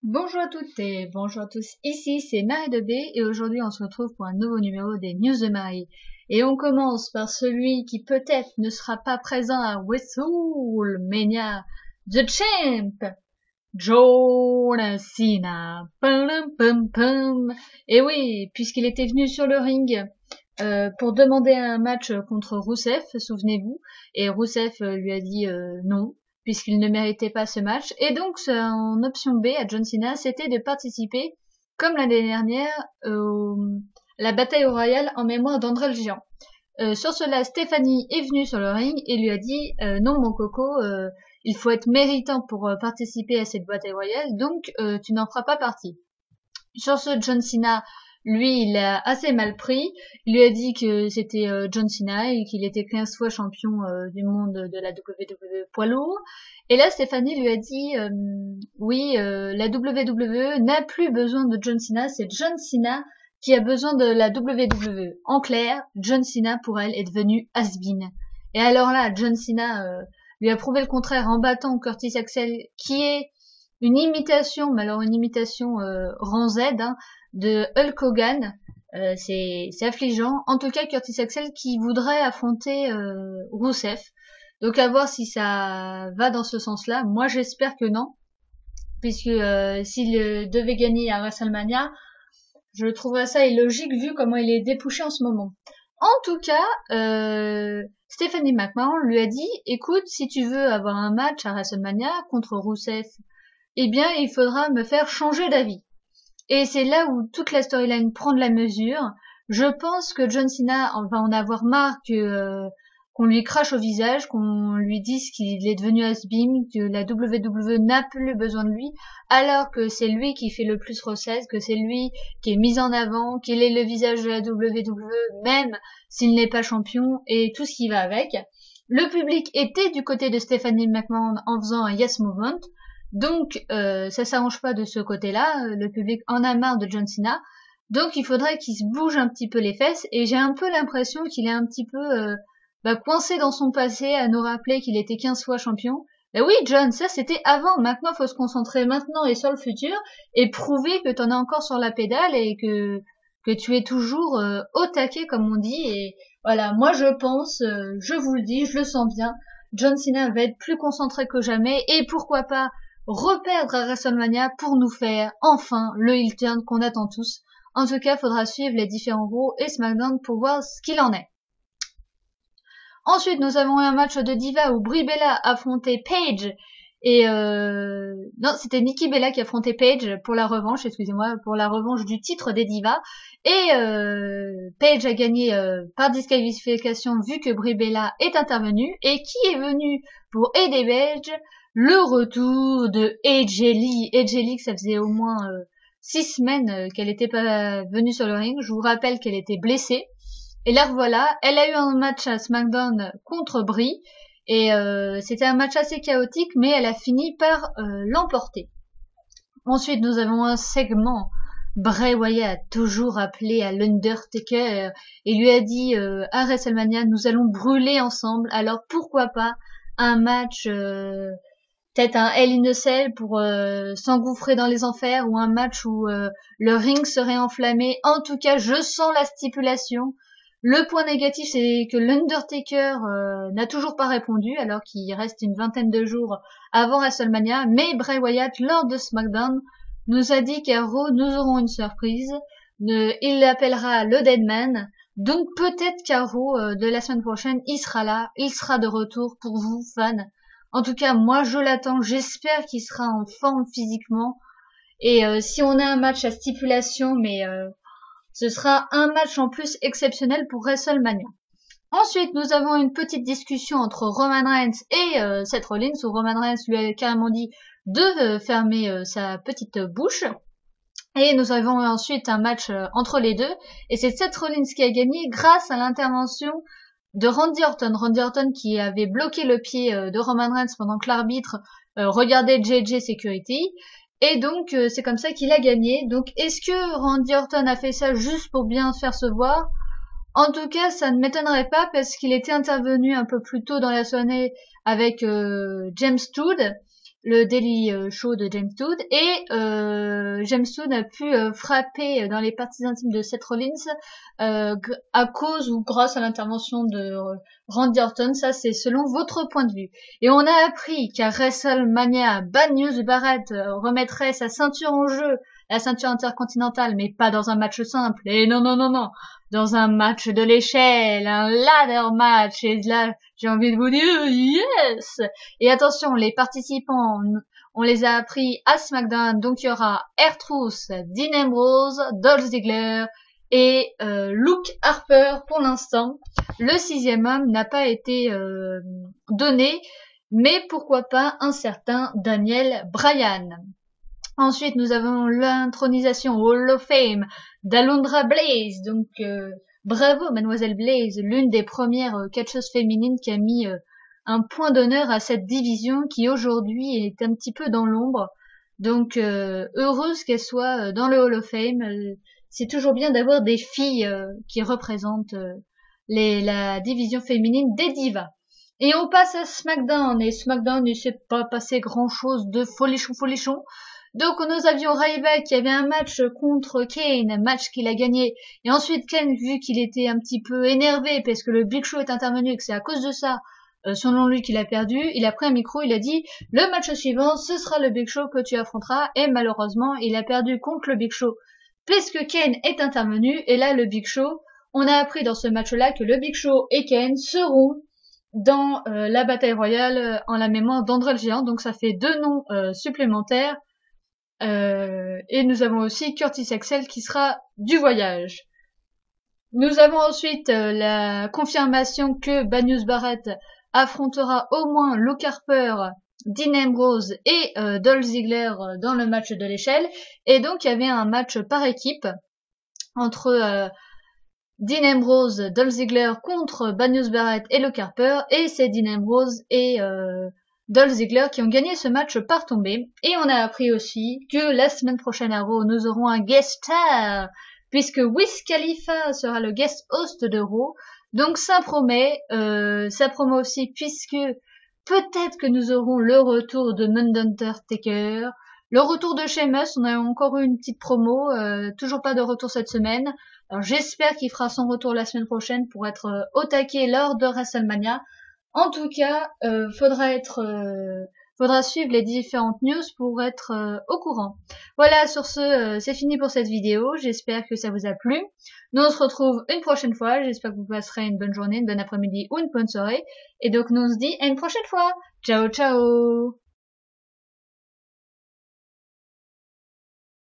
Bonjour à toutes et bonjour à tous, ici c'est Marie de B et aujourd'hui on se retrouve pour un nouveau numéro des News de Marie. Et on commence par celui qui peut-être ne sera pas présent à WrestleMania, The Champ, John Cena. Pum, pum, pum. Et oui, puisqu'il était venu sur le ring pour demander un match contre Rousseff, souvenez-vous, et Rousseff lui a dit non, puisqu'il ne méritait pas ce match. Et donc, son option B à John Cena, c'était de participer, comme l'année dernière, à la bataille royale en mémoire d'André le Géant. Sur cela, Stéphanie est venue sur le ring et lui a dit non mon coco, il faut être méritant pour participer à cette bataille royale, donc tu n'en feras pas partie. Sur ce, John Cena, lui, il a assez mal pris. Il lui a dit que c'était John Cena et qu'il était 15 fois champion du monde de la WWE poids lourd. Et là, Stéphanie lui a dit oui, la WWE n'a plus besoin de John Cena, c'est John Cena qui a besoin de la WWE. En clair, John Cena, pour elle, est devenu has-been. Et alors là, John Cena lui a prouvé le contraire en battant Curtis Axel, qui est une imitation, mais alors une imitation rang Z, hein, de Hulk Hogan. C'est affligeant. En tout cas, Curtis Axel qui voudrait affronter Rousseff. Donc à voir si ça va dans ce sens-là. Moi, j'espère que non, puisque s'il devait gagner à WrestleMania, je trouverais ça illogique vu comment il est dépouché en ce moment. En tout cas, Stephanie McMahon lui a dit, écoute, si tu veux avoir un match à WrestleMania contre Rousseff, eh bien, il faudra me faire changer d'avis. Et c'est là où toute la storyline prend de la mesure. Je pense que John Cena va en avoir marre qu'on lui crache au visage, qu'on lui dise qu'il est devenu has-been, que la WWE n'a plus besoin de lui, alors que c'est lui qui fait le plus recette, que c'est lui qui est mis en avant, qu'il est le visage de la WWE, même s'il n'est pas champion, et tout ce qui va avec. Le public était du côté de Stephanie McMahon en faisant un yes movement, donc ça s'arrange pas de ce côté-là, le public en a marre de John Cena, donc il faudrait qu'il se bouge un petit peu les fesses, et j'ai un peu l'impression qu'il est un petit peu coincé dans son passé à nous rappeler qu'il était 15 fois champion. Ben oui John, ça c'était avant, maintenant faut se concentrer maintenant et sur le futur, et prouver que t'en es encore sur la pédale et que tu es toujours au taquet comme on dit, et voilà, moi je pense, je vous le dis, je le sens bien, John Cena va être plus concentré que jamais, et pourquoi pas reperdre à WrestleMania pour nous faire enfin le heel turn qu'on attend tous. En tout cas, faudra suivre les différents Raw et SmackDown pour voir ce qu'il en est. Ensuite, nous avons eu un match de Diva où Brie Bella affrontait Paige et non, c'était Nikki Bella qui affrontait Paige pour la revanche, excusez-moi, pour la revanche du titre des Divas. Et Paige a gagné par disqualification vu que Brie Bella est intervenue. Et qui est venu pour aider Paige? Le retour de AJ Lee. AJ Lee, ça faisait au moins 6 semaines qu'elle n'était pas venue sur le ring. Je vous rappelle qu'elle était blessée. Et là voilà, elle a eu un match à SmackDown contre Brie. Et c'était un match assez chaotique, mais elle a fini par l'emporter. Ensuite, nous avons un segment. Bray Wyatt, toujours appelé à l'Undertaker, et lui a dit à WrestleMania, nous allons brûler ensemble, alors pourquoi pas un match, peut-être un Hell in a Cell pour s'engouffrer dans les enfers, ou un match où le ring serait enflammé. En tout cas, je sens la stipulation. Le point négatif, c'est que l'Undertaker n'a toujours pas répondu, alors qu'il reste une vingtaine de jours avant WrestleMania, mais Bray Wyatt, lors de SmackDown, nous a dit qu'à Raw, nous aurons une surprise. Il l'appellera le Deadman. Donc peut-être qu'à Raw de la semaine prochaine, il sera là, il sera de retour pour vous, fans. En tout cas, moi je l'attends, j'espère qu'il sera en forme physiquement. Et si on a un match à stipulation, mais ce sera un match en plus exceptionnel pour WrestleMania. Ensuite, nous avons une petite discussion entre Roman Reigns et Seth Rollins, où Roman Reigns lui a carrément dit de fermer sa petite bouche. Et nous avons ensuite un match entre les deux, et c'est Seth Rollins qui a gagné grâce à l'intervention de Randy Orton. Randy Orton qui avait bloqué le pied de Roman Reigns pendant que l'arbitre regardait JJ Security. Et donc, c'est comme ça qu'il a gagné. Donc, est-ce que Randy Orton a fait ça juste pour bien faire se voir? En tout cas, ça ne m'étonnerait pas parce qu'il était intervenu un peu plus tôt dans la soirée avec James Todd, le Daily Show de James Todd, et James Todd a pu frapper dans les parties intimes de Seth Rollins à cause ou grâce à l'intervention de Randy Orton. Ça, c'est selon votre point de vue. Et on a appris qu'à WrestleMania, Bad News Barrett remettrait sa ceinture en jeu, la ceinture intercontinentale, mais pas dans un match simple. Et non, dans un match de l'échelle, un ladder match. Et là, j'ai envie de vous dire yes. Et attention, les participants, on les a appris à SmackDown. Donc il y aura R-Truth, Dean Ambrose, Dolph Ziggler et Luke Harper. Pour l'instant, le 6e homme n'a pas été donné, mais pourquoi pas un certain Daniel Bryan. Ensuite, nous avons l'intronisation au Hall of Fame d'Alundra Blaze. Donc, bravo, Mademoiselle Blaze, l'une des premières catcheuses féminines qui a mis un point d'honneur à cette division qui aujourd'hui est un petit peu dans l'ombre. Donc, heureuse qu'elle soit dans le Hall of Fame. C'est toujours bien d'avoir des filles qui représentent la division féminine des divas. Et on passe à SmackDown. Et SmackDown, il s'est pas passé grand-chose de folichon. Donc nous avions Ryback qui avait un match contre Kane, un match qu'il a gagné. Et ensuite Kane, vu qu'il était un petit peu énervé parce que le Big Show est intervenu et que c'est à cause de ça, selon lui, qu'il a perdu, il a pris un micro, il a dit « Le match suivant, ce sera le Big Show que tu affronteras. » Et malheureusement, il a perdu contre le Big Show parce que Kane est intervenu. Et là, le Big Show, on a appris dans ce match-là que le Big Show et Kane seront dans la bataille royale en la mémoire d'André le Géant. Donc ça fait 2 noms supplémentaires. Et nous avons aussi Curtis Axel qui sera du voyage. Nous avons ensuite la confirmation que Bad News Barrett affrontera au moins Luke Harper, Dean Ambrose et Dolph Ziggler dans le match de l'échelle. Et donc il y avait un match par équipe entre Dean Ambrose, Dolph Ziggler contre Bad News Barrett et Luke Harper. Et c'est Dean Ambrose et Dolph Ziggler qui ont gagné ce match par tombée. Et on a appris aussi que la semaine prochaine à Raw, nous aurons un guest star, puisque Wiz Khalifa sera le guest host de Raw. Donc ça promet aussi, puisque peut-être que nous aurons le retour de Undertaker, le retour de Sheamus. On a encore eu une petite promo, toujours pas de retour cette semaine. Alors j'espère qu'il fera son retour la semaine prochaine pour être au taquet lors de WrestleMania. En tout cas, faudra suivre les différentes news pour être au courant. Voilà, sur ce, c'est fini pour cette vidéo. J'espère que ça vous a plu. Nous on se retrouve une prochaine fois. J'espère que vous passerez une bonne journée, une bonne après-midi ou une bonne soirée. Et donc nous on se dit à une prochaine fois. Ciao, ciao!